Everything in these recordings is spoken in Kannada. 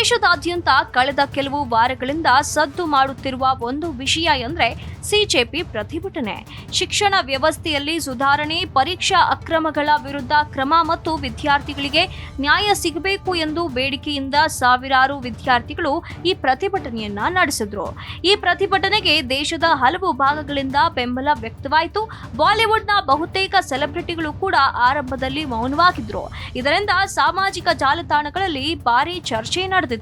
ದೇಶದಾದ್ಯಂತ ಕಳೆದ ಕೆಲವು ವಾರಗಳಿಂದ ಸದ್ದು ಮಾಡುತ್ತಿರುವ ಒಂದು ವಿಷಯ ಎಂದರೆ ಸಿಜೆಪಿ ಪ್ರತಿಭಟನೆ. ಶಿಕ್ಷಣ ವ್ಯವಸ್ಥೆಯಲ್ಲಿ ಸುಧಾರಣೆ, ಪರೀಕ್ಷಾ ಅಕ್ರಮಗಳ ವಿರುದ್ಧ ಕ್ರಮ ಮತ್ತು ವಿದ್ಯಾರ್ಥಿಗಳಿಗೆ ನ್ಯಾಯ ಸಿಗಬೇಕು ಎಂದು ಬೇಡಿಕೆಯಿಂದ ಸಾವಿರಾರು ವಿದ್ಯಾರ್ಥಿಗಳು ಈ ಪ್ರತಿಭಟನೆಯನ್ನ ನಡೆಸಿದ್ರು. ಈ ಪ್ರತಿಭಟನೆಗೆ ದೇಶದ ಹಲವು ಭಾಗಗಳಿಂದ ಬೆಂಬಲ ವ್ಯಕ್ತವಾಯಿತು. ಬಾಲಿವುಡ್ನ ಬಹುತೇಕ ಸೆಲೆಬ್ರಿಟಿಗಳು ಕೂಡ ಆರಂಭದಲ್ಲಿ ಮೌನವಾಗಿದ್ರು. ಇದರಿಂದ ಸಾಮಾಜಿಕ ಜಾಲತಾಣಗಳಲ್ಲಿ ಭಾರಿ ಚರ್ಚೆ ನಡೆದಿತ್ತು.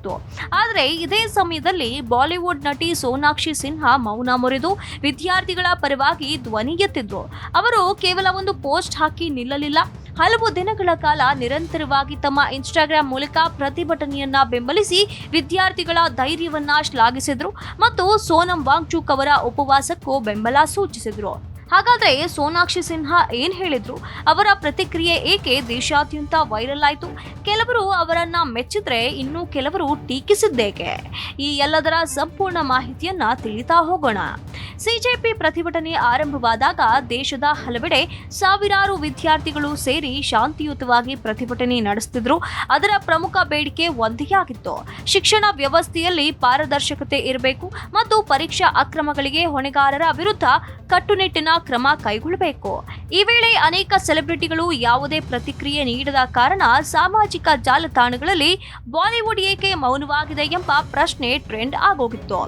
ಆದರೆ ಇದೇ ಸಮಯದಲ್ಲಿ ಬಾಲಿವುಡ್ ನಟಿ ಸೋನಾಕ್ಷಿ ಸಿನ್ಹಾ ಮೌನ ಮುರಿದು ವಿದ್ಯಾರ್ಥಿಗಳ ಪರವಾಗಿ ಧ್ವನಿ ಎತ್ತಿದ್ರು. ಅವರು ಕೇವಲ ಒಂದು ಪೋಸ್ಟ್ ಹಾಕಿ ನಿಲ್ಲಲಿಲ್ಲ. ಹಲವು ದಿನಗಳ ಕಾಲ ನಿರಂತರವಾಗಿ ತಮ್ಮ ಇನ್ಸ್ಟಾಗ್ರಾಂ ಮೂಲಕ ಪ್ರತಿಭಟನೆಯನ್ನ ಬೆಂಬಲಿಸಿ ವಿದ್ಯಾರ್ಥಿಗಳ ಧೈರ್ಯವನ್ನ ಶ್ಲಾಘಿಸಿದ್ರು ಮತ್ತು ಸೋನಂ ವಾಂಗ್ಚುಕ್ ಅವರ ಉಪವಾಸಕ್ಕೂ ಬೆಂಬಲ ಸೂಚಿಸಿದ್ರು. ಹಾಗಾದ್ರೆ ಸೋನಾಕ್ಷಿ ಸಿನ್ಹಾ ಏನ್ ಹೇಳಿದ್ರು? ಅವರ ಪ್ರತಿಕ್ರಿಯೆ ಏಕೆ ದೇಶಾದ್ಯಂತ ವೈರಲ್ ಆಯಿತು? ಕೆಲವರು ಅವರನ್ನ ಮೆಚ್ಚಿದ್ರೆ ಇನ್ನು ಕೆಲವರು ಟೀಕಿಸಿದ್ದೇಕೆ? ಈ ಎಲ್ಲದರ ಸಂಪೂರ್ಣ ಮಾಹಿತಿಯನ್ನ ತಿಳಿತಾ ಹೋಗೋಣ. ಸಿಜೆಪಿ ಪ್ರತಿಭಟನೆ ಆರಂಭವಾದಾಗ ದೇಶದ ಹಲವೆಡೆ ಸಾವಿರಾರು ವಿದ್ಯಾರ್ಥಿಗಳು ಸೇರಿ ಶಾಂತಿಯುತವಾಗಿ ಪ್ರತಿಭಟನೆ ನಡೆಸುತ್ತಿದ್ರು. ಅದರ ಪ್ರಮುಖ ಬೇಡಿಕೆ ಒಂದೇ ಆಗಿತ್ತು: ಶಿಕ್ಷಣ ವ್ಯವಸ್ಥೆಯಲ್ಲಿ ಪಾರದರ್ಶಕತೆ ಇರಬೇಕು ಮತ್ತು ಪರೀಕ್ಷಾ ಅಕ್ರಮಗಳಿಗೆ ಹೊಣೆಗಾರರ ವಿರುದ್ಧ ಕಟ್ಟುನಿಟ್ಟಿನ ಕ್ರಮ ಕೈಗೊಳ್ಳಬೇಕು. ಈ ವೇಳೆ ಅನೇಕ ಸೆಲೆಬ್ರಿಟಿಗಳು ಯಾವುದೇ ಪ್ರತಿಕ್ರಿಯೆ ನೀಡದ ಕಾರಣ ಸಾಮಾಜಿಕ ಜಾಲತಾಣಗಳಲ್ಲಿ ಬಾಲಿವುಡ್ ಏಕೆ ಮೌನವಾಗಿದೆ ಎಂಬ ಪ್ರಶ್ನೆ ಟ್ರೆಂಡ್ ಆಗೋಗಿತ್ತು.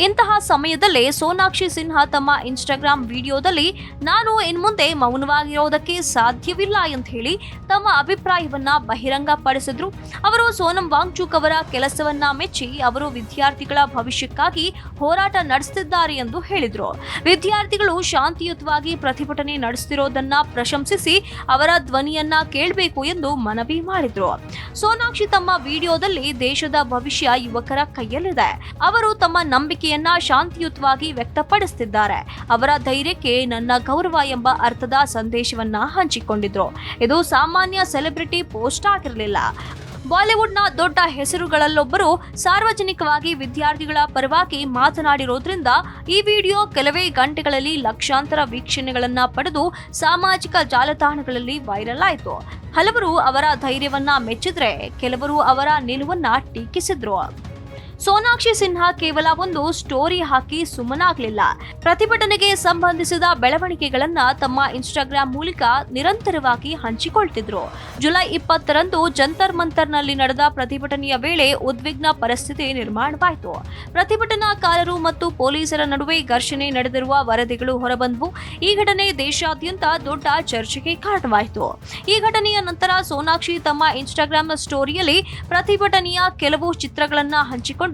ಇಂತಹ ಸಮಯದಲ್ಲೇ ಸೋನಾಕ್ಷಿ ಸಿನ್ಹಾ ತಮ್ಮ ಇನ್ಸ್ಟಾಗ್ರಾಂ ವಿಡಿಯೋದಲ್ಲಿ ನಾನು ಇನ್ಮುಂದೆ ಮೌನವಾಗಿರೋದಕ್ಕೆ ಸಾಧ್ಯವಿಲ್ಲ ಅಂತ ಹೇಳಿ ತಮ್ಮ ಅಭಿಪ್ರಾಯವನ್ನ ಬಹಿರಂಗಪಡಿಸಿದ್ರು. ಅವರು ಸೋನಂ ವಾಂಗ್ಚುಕ್ ಅವರ ಕೆಲಸವನ್ನ ಮೆಚ್ಚಿ ಅವರು ವಿದ್ಯಾರ್ಥಿಗಳ ಭವಿಷ್ಯಕ್ಕಾಗಿ ಹೋರಾಟ ನಡೆಸುತ್ತಿದ್ದಾರೆ ಎಂದು ಹೇಳಿದ್ರು. ವಿದ್ಯಾರ್ಥಿಗಳು ಶಾಂತಿಯುತವಾಗಿ ಪ್ರತಿಭಟನೆ ನಡೆಸುತ್ತಿರೋದನ್ನ ಪ್ರಶಂಸಿಸಿ ಅವರ ಧ್ವನಿಯನ್ನ ಕೇಳಬೇಕು ಎಂದು ಮನವಿ ಮಾಡಿದ್ರು. ಸೋನಾಕ್ಷಿ ತಮ್ಮ ವಿಡಿಯೋದಲ್ಲಿ ದೇಶದ ಭವಿಷ್ಯ ಯುವಕರ ಕೈಯಲ್ಲಿದೆ. ಅವರು ತಮ್ಮ ನಂಬಿಕೆಯನ್ನ ಶಾಂತಿಯುತವಾಗಿ ವ್ಯಕ್ತಪಡಿಸುತ್ತಿದ್ದಾರೆ. ಅವರ ಧೈರ್ಯಕ್ಕೆ ನನ್ನ ಗೌರವ ಎಂಬ ಅರ್ಥದ ಸಂದೇಶವನ್ನ ಹಂಚಿಕೊಂಡಿದ್ರು. ಇದು ಸಾಮಾನ್ಯ ಸೆಲೆಬ್ರಿಟಿ ಪೋಸ್ಟ್ ಆಗಿರಲಿಲ್ಲ. ಬಾಲಿವುಡ್ನ ದೊಡ್ಡ ಹೆಸರುಗಳಲ್ಲೊಬ್ಬರು ಸಾರ್ವಜನಿಕವಾಗಿ ವಿದ್ಯಾರ್ಥಿಗಳ ಪರವಾಗಿ ಮಾತನಾಡಿರೋದ್ರಿಂದ ಈ ವಿಡಿಯೋ ಕೆಲವೇ ಗಂಟೆಗಳಲ್ಲಿ ಲಕ್ಷಾಂತರ ವೀಕ್ಷಣೆಗಳನ್ನ ಪಡೆದು ಸಾಮಾಜಿಕ ಜಾಲತಾಣಗಳಲ್ಲಿ ವೈರಲ್ ಆಯಿತು. ಹಲವರು ಅವರ ಧೈರ್ಯವನ್ನ ಮೆಚ್ಚಿದ್ರೆ ಕೆಲವರು ಅವರ ನಿಲುವನ್ನ ಟೀಕಿಸಿದ್ರು. ಸೋನಾಕ್ಷಿ ಸಿನ್ಹಾ ಕೇವಲ ಒಂದು ಸ್ಟೋರಿ ಹಾಕಿ ಸುಮ್ಮನಾಗಲಿಲ್ಲ. ಪ್ರತಿಭಟನೆಗೆ ಸಂಬಂಧಿಸಿದ ಬೆಳವಣಿಗೆಗಳನ್ನ ತಮ್ಮ ಇನ್ಸ್ಟಾಗ್ರಾಂ ಮೂಲಕ ನಿರಂತರವಾಗಿ ಹಂಚಿಕೊಳ್ತಿದ್ರು. ಜುಲೈ 20ರಂದು ಜಂತರ್ ಮಂತರ್ನಲ್ಲಿ ನಡೆದ ಪ್ರತಿಭಟನೆಯ ವೇಳೆ ಉದ್ವಿಗ್ನ ಪರಿಸ್ಥಿತಿ ನಿರ್ಮಾಣವಾಯಿತು. ಪ್ರತಿಭಟನಾಕಾರರು ಮತ್ತು ಪೊಲೀಸರ ನಡುವೆ ಘರ್ಷಣೆ ನಡೆದಿರುವ ವರದಿಗಳು ಹೊರಬಂದವು. ಈ ಘಟನೆ ದೇಶಾದ್ಯಂತ ದೊಡ್ಡ ಚರ್ಚೆಗೆ ಕಾರಣವಾಯಿತು. ಈ ಘಟನೆಯ ನಂತರ ಸೋನಾಕ್ಷಿ ತಮ್ಮ ಇನ್ಸ್ಟಾಗ್ರಾಂ ಸ್ಟೋರಿಯಲ್ಲಿ ಪ್ರತಿಭಟನೆಯ ಕೆಲವು ಚಿತ್ರಗಳನ್ನ ಹಂಚಿಕೊಂಡು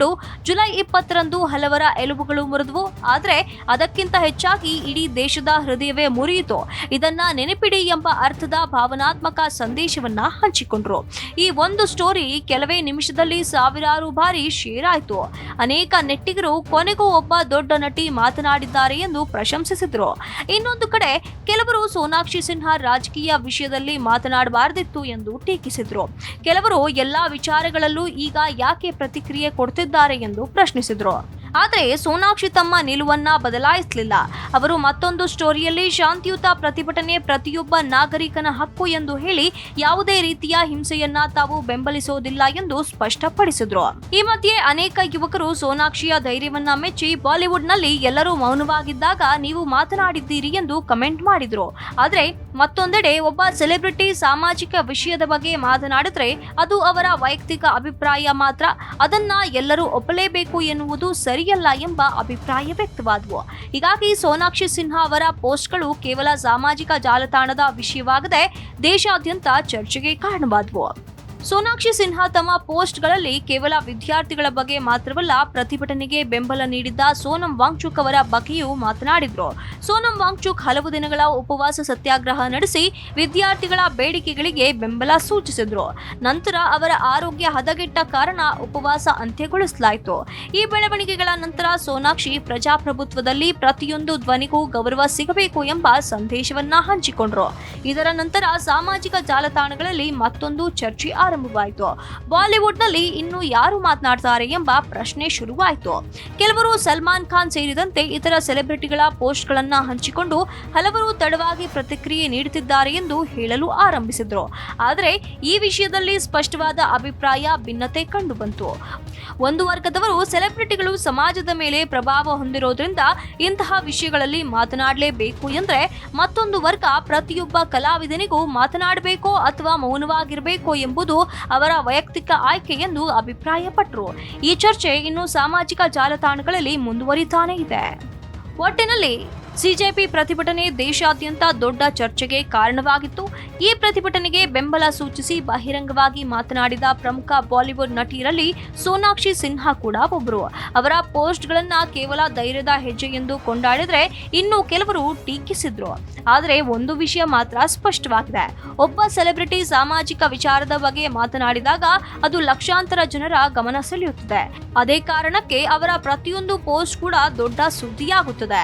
ಜುಲೈ 20ರಂದು ಹಲವರ ಎಲುಬುಗಳು ಮುರಿದವು. ಆದರೆ ಅದಕ್ಕಿಂತ ಹೆಚ್ಚಾಗಿ ಇಡೀ ದೇಶದ ಹೃದಯವೇ ಮುರಿಯಿತು. ಇದನ್ನ ನೆನಪಿಡಿ ಎಂಬ ಅರ್ಥದ ಭಾವನಾತ್ಮಕ ಸಂದೇಶವನ್ನ ಹಂಚಿಕೊಂಡ್ರು. ಈ ಒಂದು ಸ್ಟೋರಿ ಕೆಲವೇ ನಿಮಿಷದಲ್ಲಿ ಸಾವಿರಾರು ಬಾರಿ ಶೇರ್ ಆಯಿತು. ಅನೇಕ ನೆಟ್ಟಿಗರು ಕೊನೆಗೂ ಒಬ್ಬ ದೊಡ್ಡ ನಟಿ ಮಾತನಾಡಿದ್ದಾರೆ ಎಂದು ಪ್ರಶಂಸಿಸಿದ್ರು. ಇನ್ನೊಂದು ಕಡೆ ಕೆಲವರು ಸೋನಾಕ್ಷಿ ಸಿನ್ಹಾ ರಾಜಕೀಯ ವಿಷಯದಲ್ಲಿ ಮಾತನಾಡಬಾರದಿತ್ತು ಎಂದು ಟೀಕಿಸಿದ್ರು. ಕೆಲವರು ಎಲ್ಲಾ ವಿಚಾರಗಳಲ್ಲೂ ಈಗ ಯಾಕೆ ಪ್ರತಿಕ್ರಿಯೆ ಕೊಡ್ತಿದ್ದಾರೆ ಎಂದು ಪ್ರಶ್ನಿಸಿದ್ರು. ಆದರೆ ಸೋನಾಕ್ಷಿ ತಮ್ಮ ನಿಲುವನ್ನ ಬದಲಾಯಿಸಲಿಲ್ಲ. ಅವರು ಮತ್ತೊಂದು ಸ್ಟೋರಿಯಲ್ಲಿ ಶಾಂತಿಯುತ ಪ್ರತಿಭಟನೆ ಪ್ರತಿಯೊಬ್ಬ ನಾಗರಿಕನ ಹಕ್ಕು ಎಂದು ಹೇಳಿ ಯಾವುದೇ ರೀತಿಯ ಹಿಂಸೆಯನ್ನ ತಾವು ಬೆಂಬಲಿಸೋದಿಲ್ಲ ಎಂದು ಸ್ಪಷ್ಟಪಡಿಸಿದ್ರು. ಈ ಮಧ್ಯೆ ಅನೇಕ ಯುವಕರು ಸೋನಾಕ್ಷಿಯ ಧೈರ್ಯವನ್ನ ಮೆಚ್ಚಿ ಬಾಲಿವುಡ್ನಲ್ಲಿ ಎಲ್ಲರೂ ಮೌನವಾಗಿದ್ದಾಗ ನೀವು ಮಾತನಾಡಿದ್ದೀರಿ ಎಂದು ಕಮೆಂಟ್ ಮಾಡಿದ್ರು. ಆದರೆ ಮತ್ತೊಂದೆಡೆ ಒಬ್ಬ ಸೆಲೆಬ್ರಿಟಿ ಸಾಮಾಜಿಕ ವಿಷಯದ ಬಗ್ಗೆ ಮಾತನಾಡಿದ್ರೆ ಅದು ಅವರ ವೈಯಕ್ತಿಕ ಅಭಿಪ್ರಾಯ ಮಾತ್ರ, ಅದನ್ನ ಎಲ್ಲರೂ ಒಪ್ಪಲೇಬೇಕು ಎನ್ನುವುದು ಸರಿಯಲ್ಲ ಎಂಬ ಅಭಿಪ್ರಾಯ ವ್ಯಕ್ತವಾದವು. ಹೀಗಾಗಿ ಸೋನಾಕ್ಷಿ ಸಿನ್ಹಾ ಅವರ ಪೋಸ್ಟ್ಗಳು ಕೇವಲ ಸಾಮಾಜಿಕ ಜಾಲತಾಣದ ವಿಷಯವಾಗದೆ ದೇಶಾದ್ಯಂತ ಚರ್ಚೆಗೆ ಕಾರಣವಾದವು. ಸೋನಾಕ್ಷಿ ಸಿನ್ಹಾ ತಮ್ಮ ಪೋಸ್ಟ್ಗಳಲ್ಲಿ ಕೇವಲ ವಿದ್ಯಾರ್ಥಿಗಳ ಬಗ್ಗೆ ಮಾತ್ರವಲ್ಲ, ಪ್ರತಿಭಟನೆಗೆ ಬೆಂಬಲ ನೀಡಿದ್ದ ಸೋನಂ ವಾಂಗ್ಚುಕ್ ಅವರ ಬಗ್ಗೆಯೂ ಮಾತನಾಡಿದ್ರು. ಸೋನಂ ವಾಂಗ್ಚುಕ್ ಹಲವು ದಿನಗಳ ಉಪವಾಸ ಸತ್ಯಾಗ್ರಹ ನಡೆಸಿ ವಿದ್ಯಾರ್ಥಿಗಳ ಬೇಡಿಕೆಗಳಿಗೆ ಬೆಂಬಲ ಸೂಚಿಸಿದ್ರು. ನಂತರ ಅವರ ಆರೋಗ್ಯ ಹದಗೆಟ್ಟ ಕಾರಣ ಉಪವಾಸ ಅಂತ್ಯಗೊಳಿಸಲಾಯಿತು. ಈ ಬೆಳವಣಿಗೆಗಳ ನಂತರ ಸೋನಾಕ್ಷಿ ಪ್ರಜಾಪ್ರಭುತ್ವದಲ್ಲಿ ಪ್ರತಿಯೊಂದು ಧ್ವನಿಗೂ ಗೌರವ ಸಿಗಬೇಕು ಎಂಬ ಸಂದೇಶವನ್ನ ಹಂಚಿಕೊಂಡ್ರು. ಇದರ ನಂತರ ಸಾಮಾಜಿಕ ಜಾಲತಾಣಗಳಲ್ಲಿ ಮತ್ತೊಂದು ಚರ್ಚೆ ಆರಂಭ ಆರಂಭವಾಯಿತು. ಬಾಲಿವುಡ್ನಲ್ಲಿ ಇನ್ನು ಯಾರು ಮಾತನಾಡ್ತಾರೆ ಎಂಬ ಪ್ರಶ್ನೆ ಶುರುವಾಯಿತು. ಕೆಲವರು ಸಲ್ಮಾನ್ ಖಾನ್ ಸೇರಿದಂತೆ ಇತರ ಸೆಲೆಬ್ರಿಟಿಗಳ ಪೋಸ್ಟ್ಗಳನ್ನ ಹಂಚಿಕೊಂಡು ಹಲವರು ತಡವಾಗಿ ಪ್ರತಿಕ್ರಿಯೆ ನೀಡುತ್ತಿದ್ದಾರೆ ಎಂದು ಹೇಳಲು ಆರಂಭಿಸಿದ್ರು. ಆದರೆ ಈ ವಿಷಯದಲ್ಲಿ ಸ್ಪಷ್ಟವಾದ ಅಭಿಪ್ರಾಯ ಭಿನ್ನತೆ ಕಂಡುಬಂತು. ಒಂದು ವರ್ಗದವರು ಸೆಲೆಬ್ರಿಟಿಗಳು ಸಮಾಜದ ಮೇಲೆ ಪ್ರಭಾವ ಹೊಂದಿರೋದ್ರಿಂದ ಇಂತಹ ವಿಷಯಗಳಲ್ಲಿ ಮಾತನಾಡಲೇಬೇಕು ಎಂದ್ರೆ, ಮತ್ತೊಂದು ವರ್ಗ ಪ್ರತಿಯೊಬ್ಬ ಕಲಾವಿದನಿಗೂ ಮಾತನಾಡಬೇಕೋ ಅಥವಾ ಮೌನವಾಗಿರಬೇಕೋ ಎಂಬುದು ಅವರ ವೈಯಕ್ತಿಕ ಆಯ್ಕೆ ಎಂದು ಅಭಿಪ್ರಾಯಪಟ್ಟರು. ಈ ಚರ್ಚೆ ಇನ್ನು ಸಾಮಾಜಿಕ ಜಾಲತಾಣಗಳಲ್ಲಿ ಮುಂದುವರಿತಾನೇ ಇದೆ. ಒಟ್ಟಿನಲ್ಲಿ ಸಿಜೆಪಿ ಪ್ರತಿಭಟನೆ ದೇಶಾದ್ಯಂತ ದೊಡ್ಡ ಚರ್ಚೆಗೆ ಕಾರಣವಾಗಿತ್ತು. ಈ ಪ್ರತಿಭಟನೆಗೆ ಬೆಂಬಲ ಸೂಚಿಸಿ ಬಹಿರಂಗವಾಗಿ ಮಾತನಾಡಿದ ಪ್ರಮುಖ ಬಾಲಿವುಡ್ ನಟಿಯರಲ್ಲಿ ಸೋನಾಕ್ಷಿ ಸಿನ್ಹಾ ಕೂಡ ಒಬ್ಬರು. ಅವರ ಪೋಸ್ಟ್ಗಳನ್ನ ಕೇವಲ ಧೈರ್ಯದ ಹೆಜ್ಜೆ ಎಂದು ಕೊಂಡಾಡಿದ್ರೆ ಇನ್ನು ಕೆಲವರು ಟೀಕಿಸಿದ್ರು. ಆದರೆ ಒಂದು ವಿಷಯ ಮಾತ್ರ ಸ್ಪಷ್ಟವಾಗಿದೆ: ಒಬ್ಬ ಸೆಲೆಬ್ರಿಟಿ ಸಾಮಾಜಿಕ ವಿಚಾರದ ಬಗ್ಗೆ ಮಾತನಾಡಿದಾಗ ಅದು ಲಕ್ಷಾಂತರ ಜನರ ಗಮನ ಸೆಳೆಯುತ್ತದೆ. ಅದೇ ಕಾರಣಕ್ಕೆ ಅವರ ಪ್ರತಿಯೊಂದು ಪೋಸ್ಟ್ ಕೂಡ ದೊಡ್ಡ ಸುದ್ದಿಯಾಗುತ್ತದೆ.